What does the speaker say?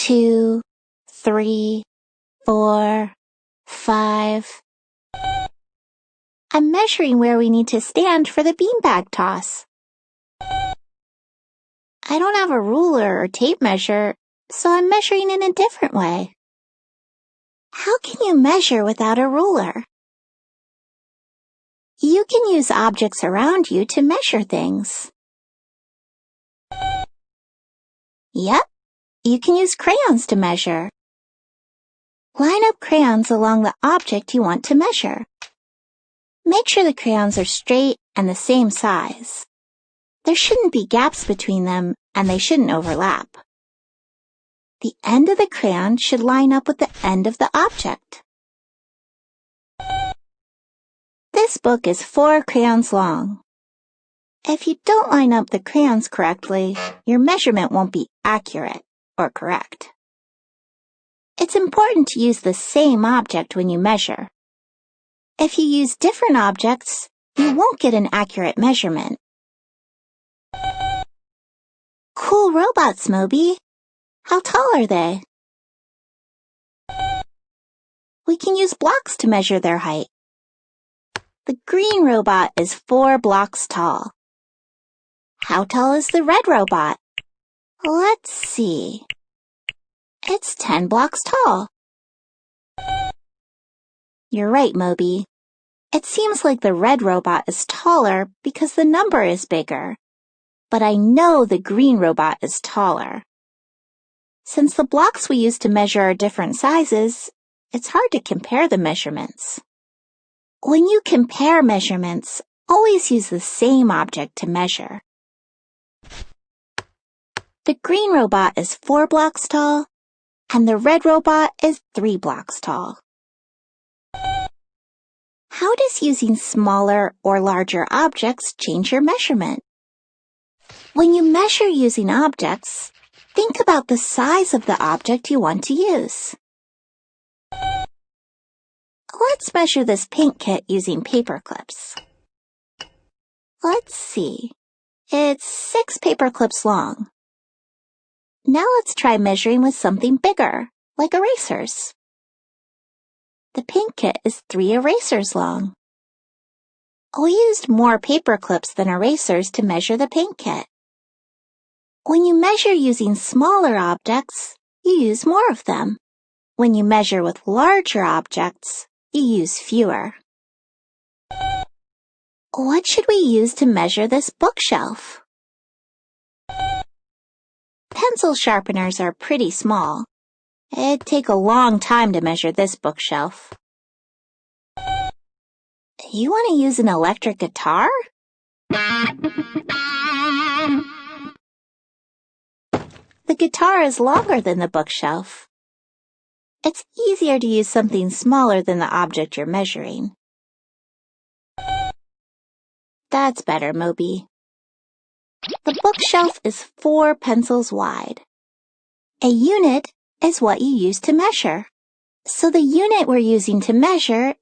2, 3, 4, 5. I'm measuring where we need to stand for the beanbag toss. I don't have a ruler or tape measure, so I'm measuring in a different way. How can you measure without a ruler? You can use objects around you to measure things. Yep, you can use crayons to measure. Line up crayons along the object you want to measure. Make sure the crayons are straight and the same size. There shouldn't be gaps between them, and they shouldn't overlap. The end of the crayon should line up with the end of the object. This book is 4 crayons long. If you don't line up the crayons correctly, your measurement won't be accurate or correct. It's important to use the same object when you measure. If you use different objects, you won't get an accurate measurement. Cool robots, Moby. How tall are they? We can use blocks to measure their height. The green robot is 4 blocks tall. How tall is the red robot? Let's see. It's 10 blocks tall. You're right, Moby. It seems like the red robot is taller because the number is bigger. But I know the green robot is taller. Since the blocks we use to measure are different sizes, it's hard to compare the measurements. When you compare measurements, always use the same object to measure. The green robot is 4 blocks tall, and the red robot is 3 blocks tall. How does using smaller or larger objects change your measurement? When you measure using objects, think about the size of the object you want to use. Let's measure this paint kit using paper clips. Let's see. It's 6 paper clips long. Now let's try measuring with something bigger, like erasers. The paint kit is 3 erasers long. We used more paper clips than erasers to measure the paint kit. When you measure using smaller objects, you use more of them. When you measure with larger objects, you use fewer. What should we use to measure this bookshelf? Pencil sharpeners are pretty small. It'd take a long time to measure this bookshelf. You want to use an electric guitar? The guitar is longer than the bookshelf. It's easier to use something smaller than the object you're measuring. That's better, Moby. The bookshelf is 4 pencils wide. A unit is what you use to measure. So the unit we're using to measure